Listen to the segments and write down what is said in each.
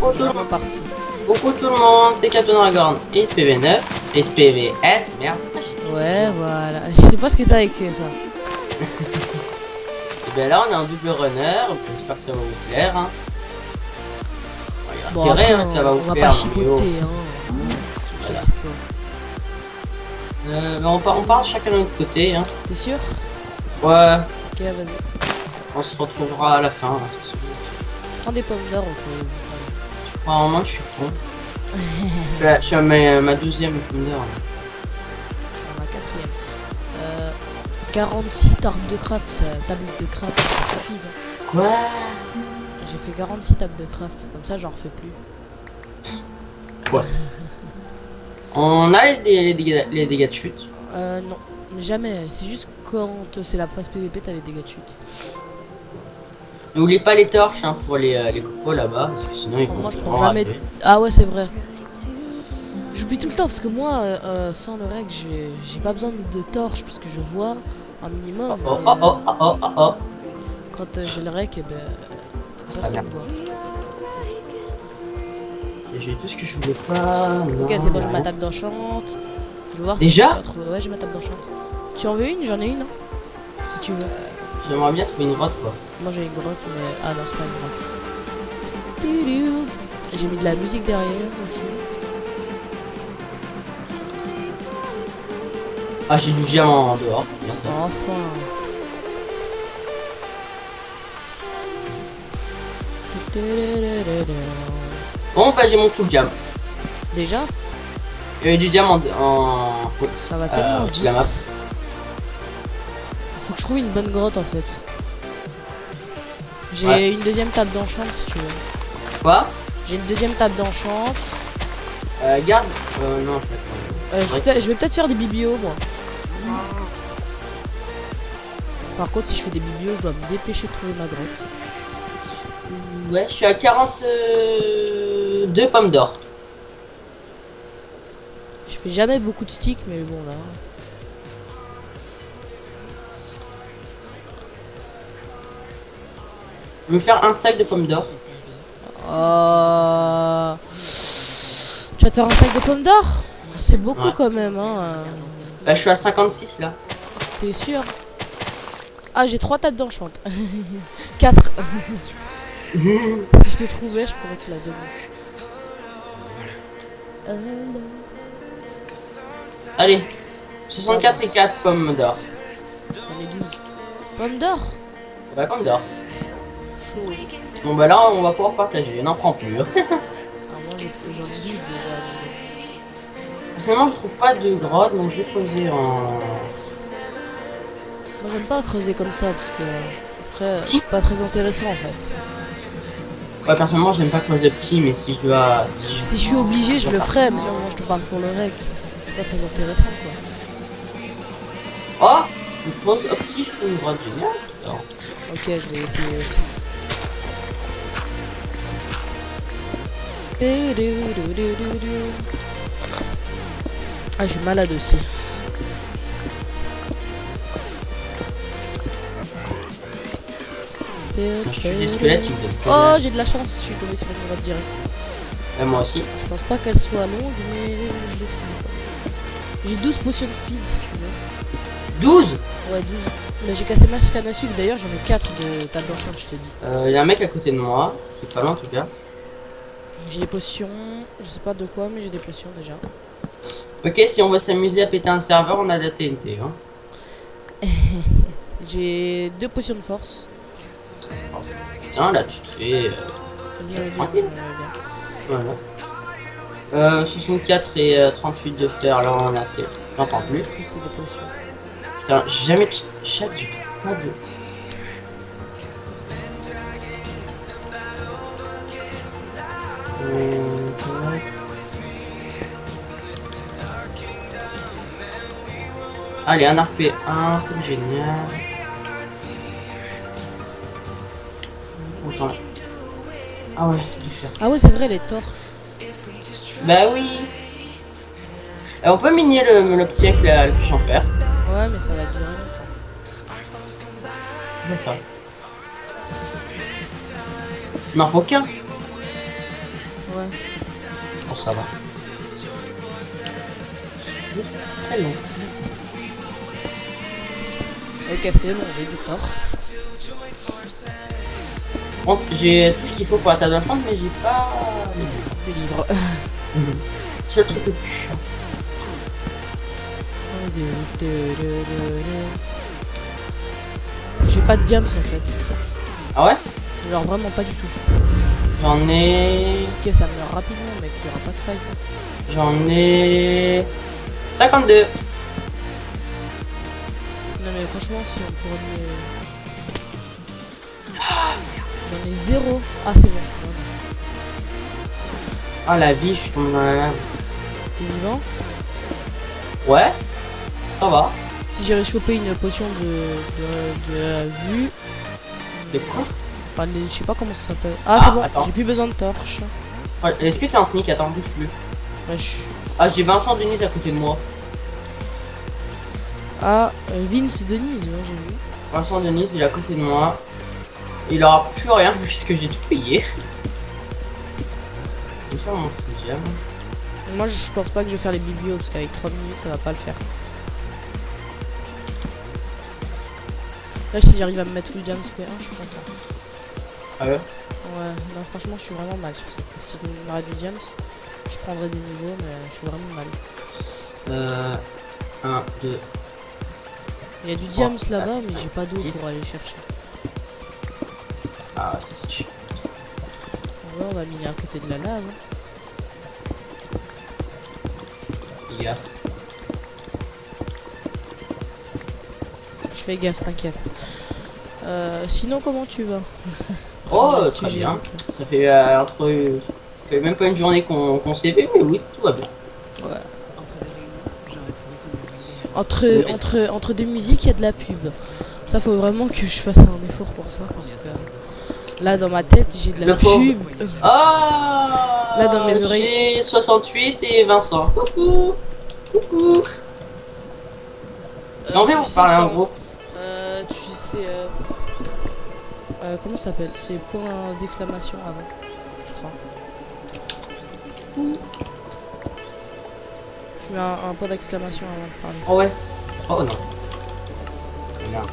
Coucou tout le monde. Coucou tout le monde, c'est Captain Dragon SPV9, SPVS, merde. Ouais, voilà. Je sais pas ce que t'as écrit ça. Et bien là, on est en double runner, j'espère que ça va vous plaire. Hein. Bon, intérêt, après, hein, que ça va vous on va plaire. pas chipoter, hein. Voilà. Mais on part chacun de notre côté. Hein. T'es sûr? Ouais. Ok, vas-y. On se retrouvera à la fin. Hein, Prends des pommes d'or, on peut. en moins, je suis con. je suis à ma deuxième pomme d'or. Ma quatrième. 46 tables de craft, table de craft, ça suffit. Hein. Quoi? J'ai fait 46 tables de craft, comme ça j'en refais plus. Ouais. On a les dégâts de chute. Non, jamais. C'est juste quand c'est la phase PVP, t'as les dégâts de chute. N'oubliez pas les torches hein, pour les cocos là-bas, parce que sinon ils vont. Moi je prends jamais. Ah ouais, c'est vrai. J'oublie tout le temps parce que moi, sans le règle, j'ai pas besoin de torches parce que je vois un minimum. Quand j'ai le rec, et ben. Ça merde. J'ai tout ce que je voulais pas. Ok, c'est bon, j'ai ma table d'enchant. Je vais voir déjà si ouais, j'ai ma table d'enchant. Tu en veux une? J'en ai une. Hein si tu veux. J'aimerais bien trouver une grotte quoi. Moi j'ai une grotte, mais. Ah non, c'est pas une grotte. J'ai mis de la musique derrière aussi. Ah, j'ai du diamant en dehors, bien ça. Enfin. Bon, bah j'ai mon full diam. Déjà? Il y a du diamant en. Ça va tellement vite. La map. Faut que je trouve une bonne grotte en fait. J'ai une deuxième table d'enchant si tu veux. Quoi? J'ai une deuxième table d'enchant. Garde. Non en fait. Je vais peut-être faire des biblios moi. Par contre si je fais des biblios je dois me dépêcher de trouver ma grotte. Ouais, je suis à 42 pommes d'or. Je fais jamais beaucoup de sticks mais bon là. Je vais me faire un stack de pommes d'or. Tu vas te faire un sac de pommes d'or? C'est beaucoup quand même hein. Bah je suis à 56 là. T'es sûr? Ah j'ai 3 tables d'enchant. 4. Je te trouvais, je pourrais te la donner. Allez. 64 et 4 pommes d'or. J'en ai 12. Pommes d'or? Bah pommes d'or. Chaud. Bon bah là on va pouvoir partager, on n'en prend plus. Ah moi j'en ai 12 déjà. Personnellement je trouve pas de grotte donc je vais creuser en... Moi j'aime pas creuser comme ça parce que après c'est pas très intéressant en fait. Ouais personnellement j'aime pas creuser petit mais si je dois... Si je suis obligé je le ferai mais moi je te parle pour le rec. C'est pas très intéressant quoi. Oh je creuse petit je trouve une grotte géniale. Alors. Ok je vais essayer aussi. Ah je suis malade aussi. Je tue des squelettes, il me donne que oh j'ai de la chance, je suis tombé sur une grotte direct. Et moi aussi. Je pense pas qu'elle soit longue mais j'ai 12 potions de speed si tu veux. 12. Ouais 12. Mais j'ai cassé ma canne à sucre, d'ailleurs j'en ai 4 de table d'enchant je te dis. Y a un mec à côté de moi, qui est pas loin en tout cas. J'ai des potions, je sais pas de quoi mais j'ai des potions déjà. Ok si on veut s'amuser à péter un serveur on a de la TNT hein. J'ai 2 potions de force. Oh, putain là tu te fais... tranquille. Voilà. 64 et 38 de fer, là on a assez. J'entends plus. Putain, j'ai jamais chat, je trouve pas de. Allez, un RP1, c'est génial. Autant là. Ah ouais, du fer. Ah ouais, c'est vrai, les torches. Bah oui. On peut miner le petit avec la bûche en fer. Ouais, mais ça va durer longtemps. C'est ça. N'en faut qu'un. Ouais. Oh, ça va. Oui, c'est très long, je sais. Ok, c'est bon, j'ai du tort. Bon, j'ai tout ce qu'il faut pour la table d'enfant, mais j'ai pas Des livres. C'est le truc le plus chiant. J'ai pas de diams en fait. Ah ouais? Genre vraiment pas du tout. J'en ai... Ok, ça meurt rapidement, mec, il y aura pas de fight. J'en ai... 52. Non mais franchement, si on pourrait me... J'en ai 0. Ah c'est bon. Ah la vie, je suis tombé dans la lave. T'es vivant? Ouais, ça va. Si j'avais chopé une potion de la vue... De quoi? Enfin, je sais pas comment ça s'appelle. Ah, Ah, c'est bon, attends. j'ai plus besoin de torche. Ouais, est-ce que t'es un sneak? Attends, bouge plus. Ouais, Ah, j'ai Vincent Denise à côté de moi. Ah, Vince Denise, ouais, j'ai vu. Vincent Denise, il est à côté de moi. Il aura plus rien puisque j'ai tout payé. Je vais faire mon full jam. Moi, je pense pas que je vais faire les biblios parce qu'avec 3 minutes, ça va pas le faire. Là, si j'arrive à me mettre full jam SP1, je suis content. Sérieux? Ouais, non, franchement, je suis vraiment mal sur cette petite marée du jams. Je prendrai des niveaux, mais je suis vraiment mal. 1, 2. Il y a du jams Oh, là-bas, mais j'ai pas d'eau 10. pour aller chercher. Ah, ça c'est chiant. Ouais, on va miner à côté de la lave. Hein. Fais gaffe. Je fais gaffe, t'inquiète. Sinon, comment tu vas? Oh, très bien. Ça fait ça fait même pas une journée qu'on s'est vu, mais oui, tout va bien. Ouais. Entre deux musiques, il y a de la pub. Ça, faut vraiment que je fasse un effort pour ça. Parce que là, dans ma tête, j'ai de la Le pub. Ah, Là, dans mes oreilles. J'ai 68 et Vincent. Coucou. Coucou. J'ai envie de vous parler un gros. Tu sais. Comment ça s'appelle? C'est point d'exclamation avant, je crois. Je mets un point d'exclamation avant de parler. Oh ouais. Oh non. Merde.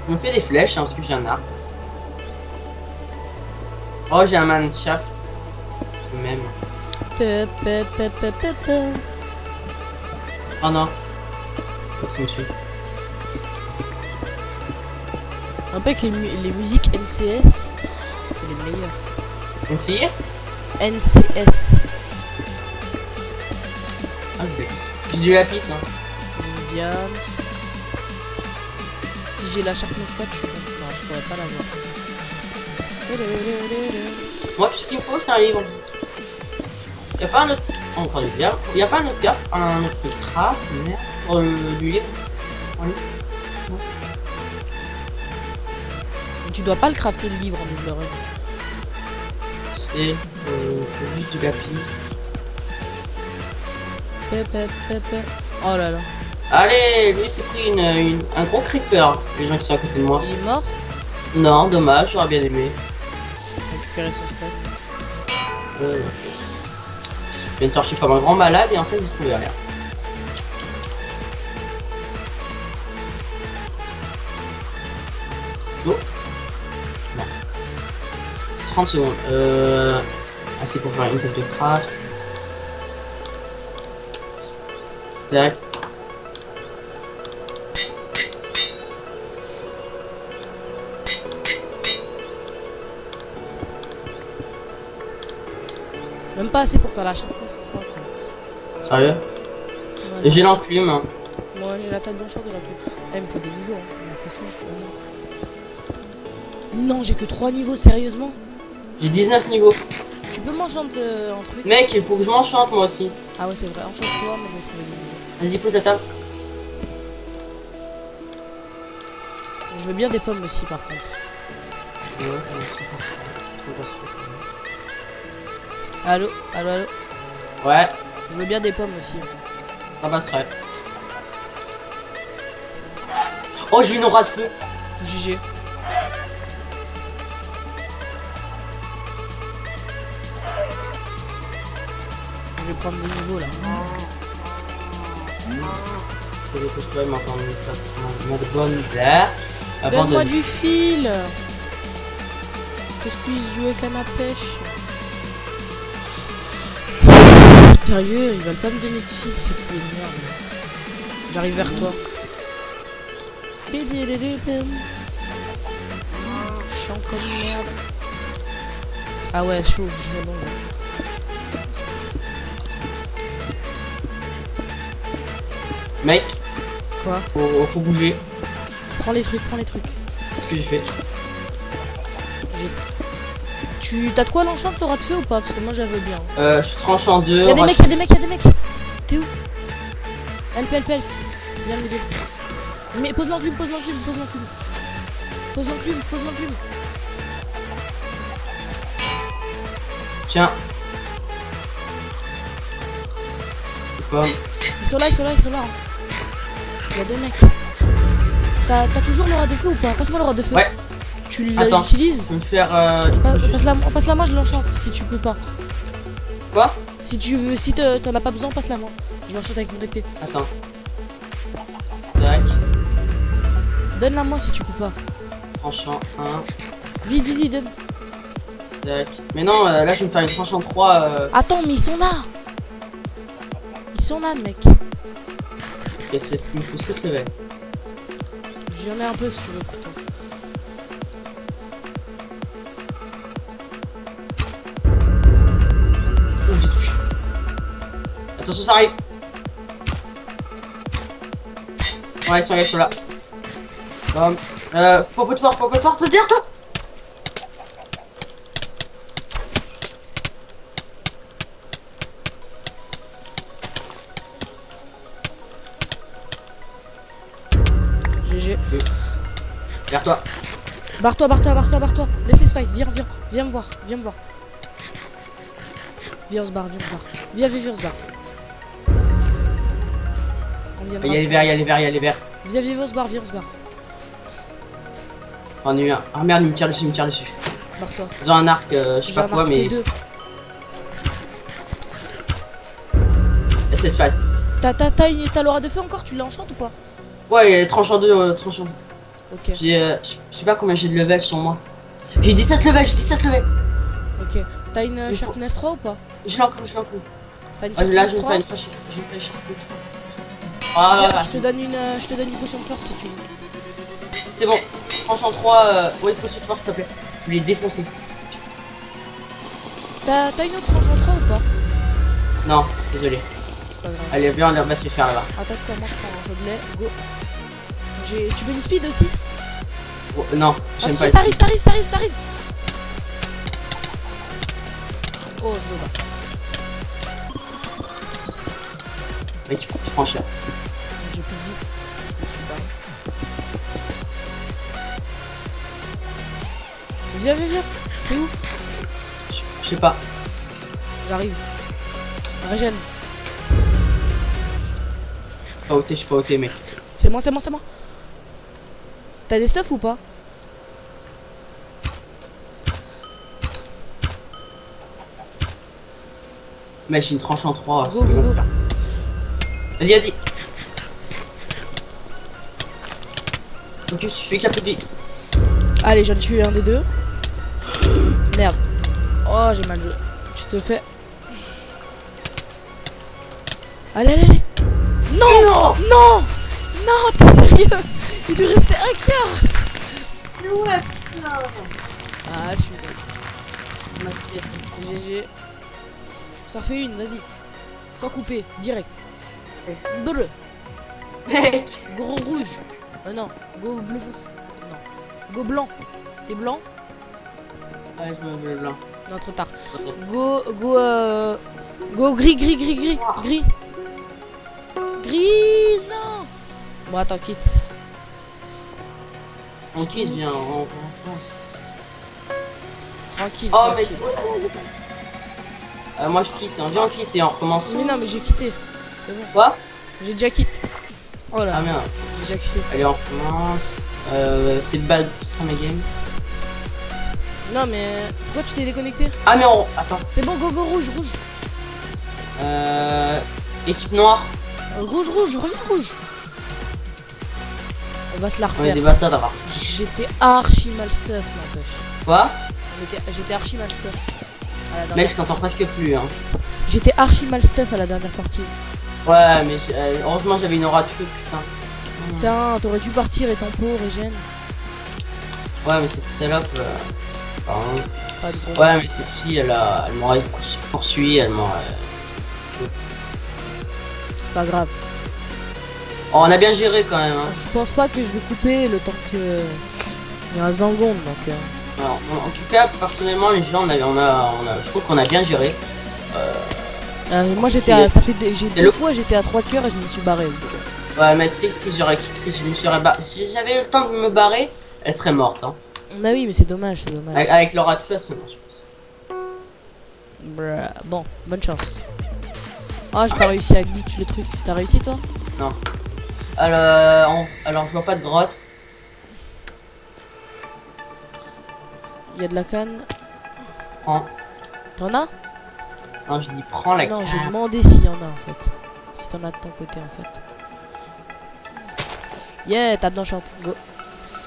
Je me fais des flèches hein, parce que j'ai un arc. Oh, j'ai un manshaft. Même. Oh non. L'autre me suit. Un peu que les musiques NCS, c'est les meilleures. NCS? NCS. Ah, j'ai du lapis hein. Diams. Si j'ai la sharpness 4, je suis bon. Non, je pourrais pas l'avoir. Moi, tout ce qu'il me faut, c'est un livre. Y'a pas un autre. Encore du diable. Y'a pas un autre gars, un autre craft, merde, pour du livre. Oui. Tu dois pas le crafter le livre en double run. C'est. Faut juste du lapis. Oh là là. Allez, lui s'est pris un gros creeper. Les gens qui sont à côté de moi. Il est mort. Non, dommage, j'aurais bien aimé. Récupérer son stack. Je viens de torcher comme un grand malade et en fait, j'ai trouvé rien. Oh. Non. 30 secondes. Assez pour faire une tête de craft. Tac. Même pas assez pour faire la sharpness 3. Sérieux? Ouais, Et j'ai l'enclume. Hein. moi j'ai la table blancheur de la plus. Ah, il me faut des niveaux. Hein. Il me faut ça, non, j'ai que 3 niveaux, sérieusement. J'ai 19 niveaux. Tu peux m'enchanter un truc? Mec, il faut que je m'enchante moi aussi. Ah ouais, c'est vrai, enchante-toi, mais je vais trouver des niveaux. Vas-y, pose la table. Je veux bien des pommes aussi, par contre. Allô, allô, allô. Ouais, Je veux bien des pommes aussi. ça passerait. Oh, j'ai une aura de feu. GG. vais prendre des niveaux là. Je vais découvrir mon bonne blague. Donne-moi du fil. Que je puisse jouer canne à pêche. Sérieux, ils veulent pas me donner de fil, c'est plus de merde. J'arrive vers toi. Chante comme une merde. Ah ouais, chaud, je vais long. Mec, Quoi? faut bouger. Prends les trucs, prends les trucs. Qu'est-ce que j'ai fait? Tu t'as de quoi l'enchant, t'auras de feu ou pas? Parce que moi j'avais bien. Je suis tranché en deux. Y'a des mecs, y'a des mecs, y'a des mecs. T'es où? Help, help, help. Viens m'aider. Mais pose l'enclume, pose l'enclume, pose l'enclume. Pose l'enclume, pose l'enclume. Tiens. Pomme. Ils sont là, ils sont là, ils sont là. Y'a deux mecs. T'as toujours le roi de feu ou pas? Passe-moi le roi de feu. Ouais. Tu Attends, l'utilises? je vais me faire. Passe-la moi, je l'enchante si tu peux pas. Quoi? Si tu veux, si t'en as pas besoin, passe-la moi. Je l'enchante avec mon épée. Attends. Tac. Donne-la moi si tu peux pas. Tranchant 1. Vite, vite, vite, donne. Tac. Mais non, là je vais me faire une tranchant 3. Attends, mais ils sont là. Ils sont là, mec. Et c'est ce qu'il me faut 7 level. J'en ai un peu si tu veux pour toi. Ouh, j'ai touché. Attention, ça arrive. Ouais, ils sont là. Bon. Popo de force, te dire toi. GG. Derrière toi. Barre-toi, barre-toi, barre-toi, barre-toi. Laissez ce fight, viens, viens. Viens me voir, viens me voir. Viens, on se barre, viens, on se barre. Viens, viens, viens, on se barre. Il y a les verts, il y a les verts, il y a les verts. Viens, viens, on se barre, viens, on se barre. On a eu un. Ah merde, il me tire dessus, il me tire dessus. Barre-toi. Ils ont un arc, je sais J'ai pas un quoi, arc mais. P2. SS fight. T'as l'aura de feu encore? Tu l'enchantes ou pas? Ouais, il est tranchant 2, tranchant. Ok, J'ai. Je sais pas combien j'ai de level sur moi. J'ai 17 levels, j'ai 17 levels. ok. T'as une Il faut- sharpness 3 ou pas? Je l'enclou, je l'enclou. T'as une Ah, là, je sharpness vais me 3? faire une fraîche. Je vais me faire une chance. Ah, Viens, je te donne une potion de force si tu veux. c'est bon. Tranchant 3, ouais, potion de force, s'il te plaît. Je vais les défoncer. Vite. T'as une autre tranche en 3 ou pas? Non, désolé. C'est pas grave. Allez, viens, on va se les faire là-bas. Attaque-toi, moi je prends un gobelet, go. Tu veux une speed aussi? Oh, non, j'aime pas les ça arrive, ça arrive, ça arrive, ça arrive. Oh, je me bats. Mec, je prends cher. J'ai plus de vie. Je suis barré. Viens, viens, viens. T'es où? Je sais pas. J'arrive. Régène. Je suis pas ôté, mec. C'est moi, c'est moi, c'est moi. T'as des stuff ou pas? Mec, j'ai une tranche en 3, Go, c'est go, bon go. frère. Vas-y, vas-y. Focus, je fais qu'un peu de vie. Allez, j'en ai tué un des deux. Merde. Oh, j'ai mal joué. Tu te fais. Allez, allez, allez. Non, Non, non, non, t'es sérieux? Il lui restait un quart. mais ouais, putain. Ah, je suis GG. Ça en fait une, vas-y. Sans couper, direct. Ouais. Bleu. Mec. Gros rouge. Non. Go bleu foncé. Non. Go blanc. T'es blanc? Ouais, je me mets blanc. Non, trop tard. Go gris, gris, gris, gris. Oh. Gris. Gris, non. Bon, attends, quitte. On quitte, viens, on pense. Tranquille. Oh, tranquille. mec. Moi, je quitte. Viens, on quitte et on recommence. Mais non, mais j'ai quitté. C'est bon. Quoi? J'ai déjà quitté. Oh là. Ah, merde. J'ai déjà quitté. Allez, on recommence. C'est bad, ça ma game. Non, mais pourquoi tu t'es déconnecté? Ah, mais on. Attends. C'est bon, go rouge, rouge. Équipe noire. Rouge, reviens rouge. On va se la On est refaire. des bâtards d'avoir. J'étais archi mal stuff, n'empêche. Quoi? J'étais archi mal stuff. À la Mec, dernière- je t'entends presque plus, hein. J'étais archi mal stuff à la dernière partie. Ouais, mais heureusement j'avais une aura de feu, putain. Putain, t'aurais dû partir et tempo, régène. Ouais, mais cette salope. Pardon. Pas de bon. Ouais, mais cette fille, elle m'aurait poursuivi, elle m'aurait. C'est pas grave. Oh, on a bien géré quand même, hein. Je pense pas que je vais couper le temps que. Il reste 20 secondes donc. Alors, en tout cas, personnellement, les gens, je trouve qu'on a bien géré. Moi j'étais C'est- à. Ça fait j'ai c'est deux le- fois j'étais à 3 cœurs et je me suis barré. Donc, Ouais, mais tu sais que si je me serais si j'avais eu le temps de me barrer, elle serait morte, hein. Bah oui, mais c'est dommage, c'est dommage. Avec l'aura de feu, elle serait morte, je pense. Bon, bonne chance. Ah, j'ai pas réussi à glitch le truc. T'as réussi toi? Alors, je vois pas de grotte. Il y a de la canne. Prends. T'en as? Non, je dis prends la Non, j'ai canne. demandé s'il y en a en fait. Si t'en as de ton côté en fait. Yeah, table d'enchant. Go.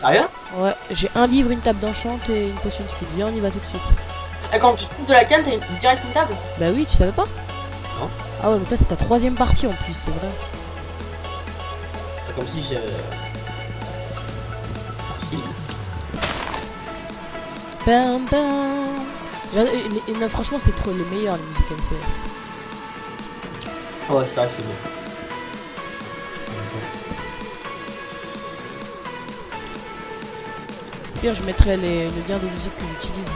Sérieux? Ouais, j'ai un livre, une table d'enchant et une potion de speed. Viens, on y va tout de suite. Et quand tu trouves de la canne, t'as direct une table? Bah oui, tu savais pas? Non. Ah ouais, mais toi c'est ta 3ème partie en plus, c'est vrai. C'est comme si je. Merci. Bam bam. Non, franchement, c'est trop les meilleurs les musiques MCS. Oh, ça, c'est bien. Pire, je mettrai le lien de musique que j'utilise.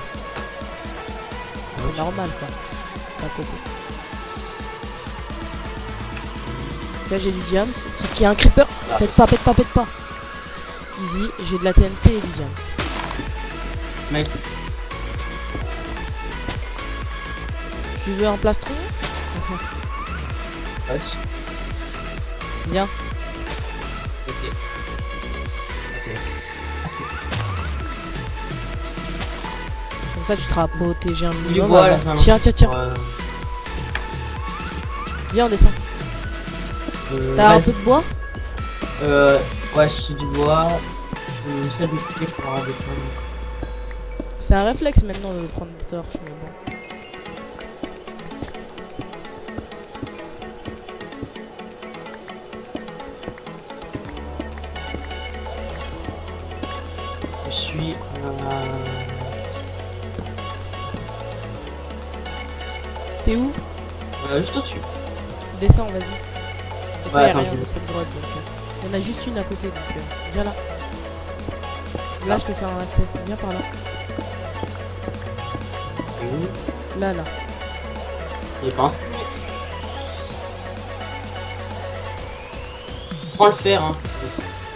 C'est normal quoi. À côté. Là j'ai du diams. Sauf qu'il y a un creeper. Pète pas. Easy, j'ai de la TNT et du diams. Mec, Tu veux un plastron? ouais, Viens. ok. Comme ça tu seras protégé un Du minimum. bois, avant. là, c'est un Tiens. Ouais. Viens, on descend. T'as un Vas-y. peu de bois? Ouais, j'ai du bois. Ça découper pour avoir des pommes. C'est un réflexe maintenant de prendre des torches, mais bon. Je suis. T'es où? Juste au-dessus. Descends, vas-y. Descends, Ouais, y a attends, rien je dans vais- cette grotte, donc il y en a juste une à côté, donc viens là. Là, je te fais un accès. Viens par là. Et où? Là. J'y pense. Prends le fer, hein.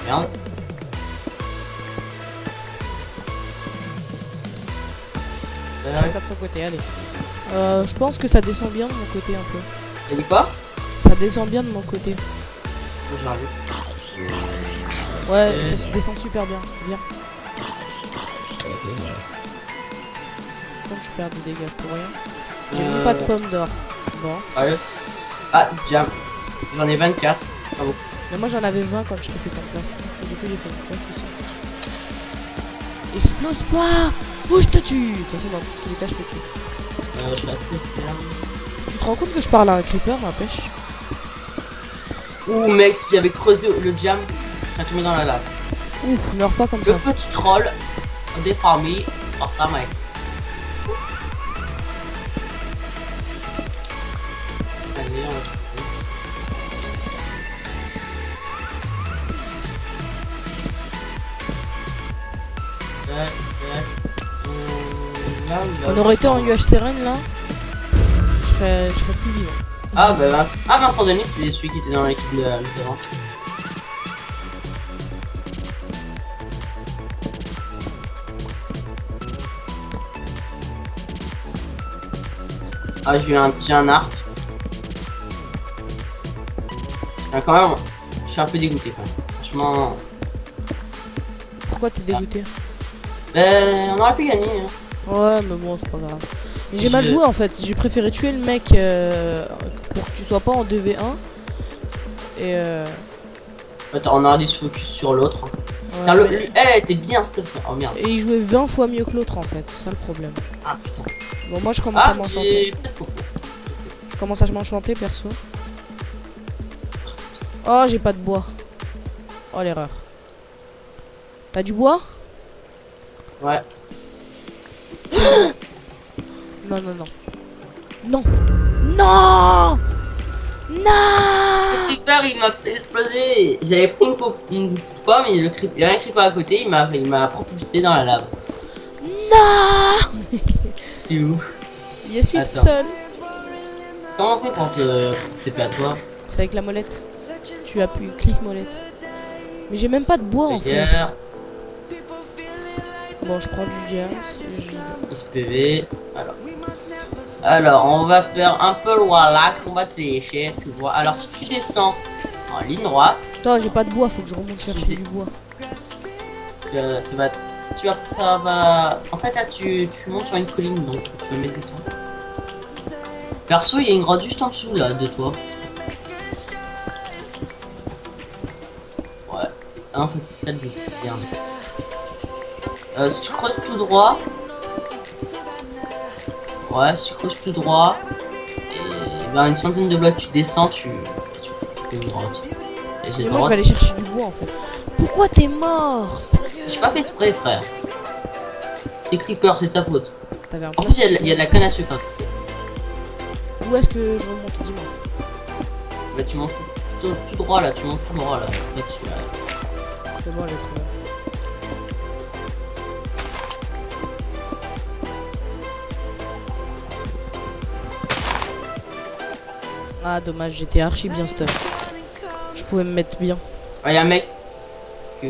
Merde. Chacun de son côté, allez. Je pense que ça descend bien de mon côté un peu. T'as dit quoi? Ça descend bien de mon côté. J'arrive. Ouais, ça se descend super bien. Viens. Donc je perds des dégâts pour rien. J'ai même pas de pommes d'or. Bon. Ouais. Ah, jam. J'en ai 24. Ah bon. Mais moi j'en avais 20 quand je t'ai fait ton place. Et du coup j'ai fait une place aussi. Explose pas! Ou je te tue! De toute façon dans tous les cas je te tue. Je suis assez jam. Tu te rends compte que je parle à un creeper, n'empêche? Ouh, mec, si j'avais creusé le jam, je serais tombé dans la lave. Ouf, meurs pas comme Le ça. petit troll, déformé, oh ça, mec. Allez, on va creuser. On aurait été en UH Seren là. Je serais plus vivant. Ah bah Vincent Denis, c'est celui qui était dans l'équipe de Mitterrand. Ah j'ai un arc. Ah, quand même, je suis un peu dégoûté quand même. Franchement, Pourquoi t'es dégoûté? on aurait pu gagner. Hein. Ouais, mais bon, c'est pas grave. J'ai mal joué en fait, j'ai préféré tuer le mec pour que tu sois pas en 2v1. Et Attends, on aurait dû se focus sur l'autre. ouais, Car mais- elle était bien cette fois. Oh merde. et il jouait 20 fois mieux que l'autre en fait, c'est ça le problème. Ah putain. Bon moi je commence à Ah, m'enchanter. j'ai peut-être coco. Je commence à m'enchanter perso. Oh j'ai pas de bois. Oh l'erreur. T'as du bois? Ouais. Non non non. Non. Non. Non. Le creeper il m'a fait exploser. J'avais pris une pomme et le creeper, il y a un creeper à côté, il m'a propulsé dans la lave. Non. T'es où? Je suis tout Attends. seul. Comment on fait quand c'est pas toi? C'est avec la molette. Tu appuies, clic molette. Mais j'ai même pas de bois en fait. Regarde, Bon, je prends du diamant. SPV. Alors, on va faire un peu le wallach, on va te lécher, tu vois. Alors, si tu descends en ligne droite, Toi, j'ai pas de bois, faut que je remonte chercher du bois. ça va. Si tu vas, ça va. En fait, là, tu montes sur une colline, donc tu vas mettre du temps. Perso, il y a une grotte juste en dessous là de toi. Ouais. En fait, c'est ça le but. Regarde. Si tu creuses tout droit. Ouais, si tu creuses tout droit. Et vers une centaine de blocs, tu descends, tu fais une grotte. Et Mais cette moi, je grotte. vais aller chercher du bois en fait. Pourquoi t'es mort? J'ai pas fait exprès, frère. C'est Creeper, c'est sa faute. T'avais un En plan. plus, il y a de la canne à sucre. Où est-ce que je remonte? Dis-moi. Bah, tu montes tout droit là, tu montes tout droit là. Après, tu C'est bon, elle est trop bien. Ah, dommage, j'étais archi bien stuff. Je pouvais me mettre bien. Ah, y'a un mec. Que...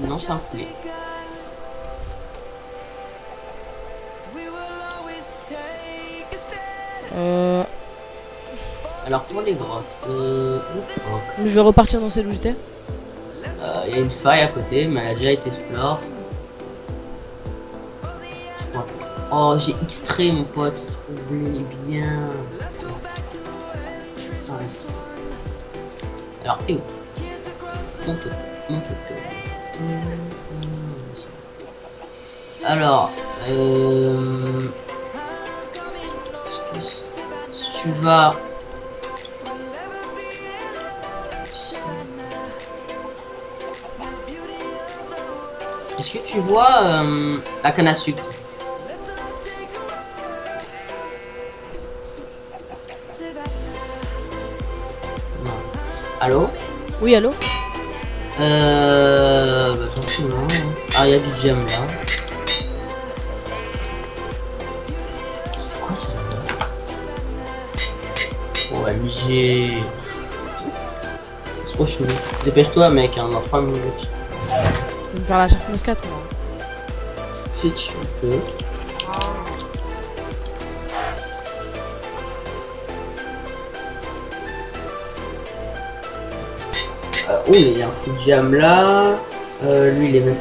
Non, c'est un poulet. Alors, pour les grottes, ouf, Je vais repartir dans celle où j'étais. y a une faille à côté, mais elle a déjà été explore. Oh, j'ai extrait mon pote, c'est trop bien. Alors, t'es où? Monte. Alors, si tu vas... Est-ce que tu vois la canne à sucre? Non. Allô? Oui, allô? Bah attention, non. Ah, il y a du gem là. C'est quoi ça? Oh, MG. C'est trop chelou. Dépêche-toi, mec, hein, dans 3 minutes. Je vais me faire la Sharpness 4 moi. Si tu peux. Oh, il y a un full jam là. Lui, il est même.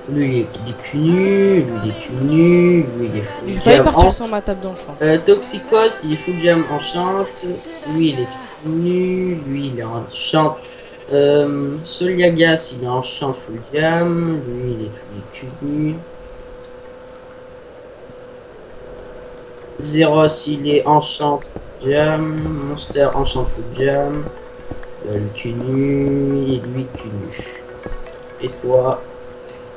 Lui, il est cul nu. Lui, il est cul nu. Lui, il est full J'ai failli jam partir en... sans ma table dans le champ. Toxicos, il est full jam enchante. Lui, il est cul nu. Lui, il est enchante. Soliagas, il est enchante full jam. Lui, il est cul nu. Zeros, il est enchant jam. Monster, enchant full jam. Le cul nu. Et lui, cul nu. Et toi,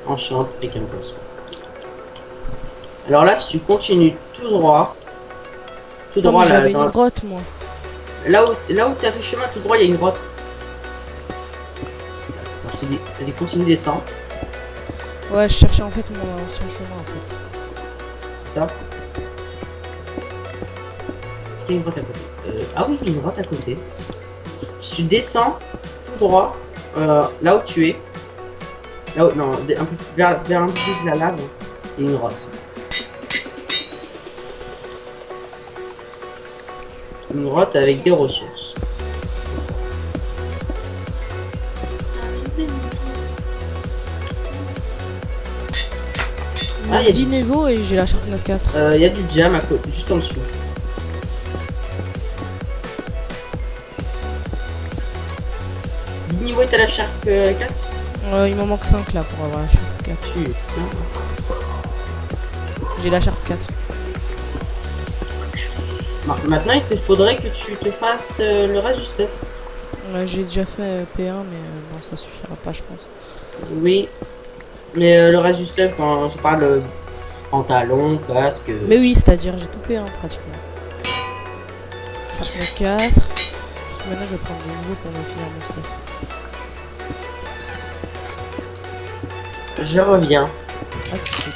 enchante avec un poisson. Alors là, si tu continues tout droit. Tout Attends, droit mais là. j'avais une grotte moi. Là où tu as fait chemin tout droit, il y a une grotte. Attends, je t'ai dit, vas-y, continue descendre. Ouais, je cherchais en fait mon ancien chemin en fait. C'est ça. Est-ce qu'il y a une grotte à côté? Ah oui, il y a une grotte à côté. Si tu descends tout droit, là où tu es, là où, non, un peu vers un peu plus la lave, il y a une grotte. Une grotte avec des ressources. Ah, il y a 10 du, niveaux et j'ai la Sharpness 4. il y a du jam à côté, juste en dessous. 10 niveaux et t'as la Shark 4. Il m'en manque 5 là pour avoir la Sharp 4. Putain. J'ai la Sharp 4. Maintenant, il te faudrait que tu te fasses le reste du stuff. J'ai déjà fait P1 mais bon ça suffira pas je pense. Oui. Mais le reste du stuff, quand je parle pantalon, casque. Mais oui, c'est-à-dire j'ai tout P1 pratiquement. Sharpness 4. Maintenant je vais prendre des niveaux pour me finir mon stuff. Je reviens. A tout de suite.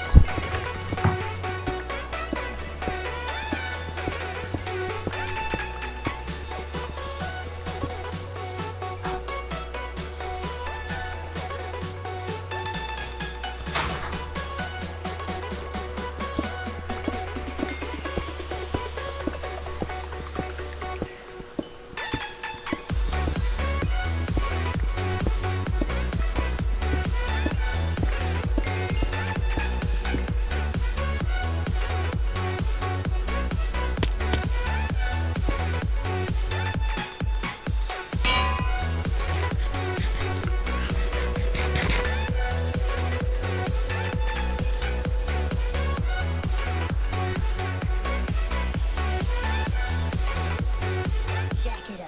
Jack it up.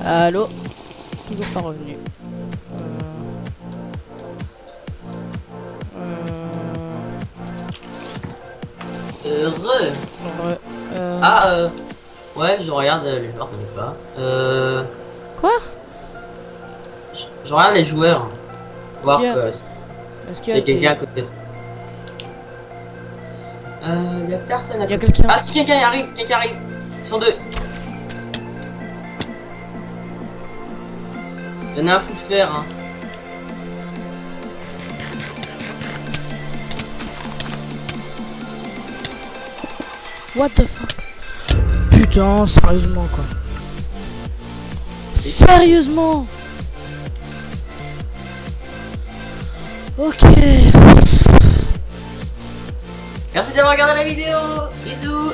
Allô? Toujours pas revenu. Heureux. Ah, ouais, je regarde les joueurs, t'inquiète pas. Quoi? Je regarde les joueurs. Voir Qui a- que Est-ce qu'il y a c'est quelqu'un à côté de toi. Y a personne à Il y a côté. quelqu'un. Ah, si quelqu'un arrive, quelqu'un arrive. Ils sont deux. Il y en a un fou de fer, hein. What the fuck? Putain, sérieusement quoi. Sérieusement? Ok. Merci d'avoir regardé la vidéo. Bisous.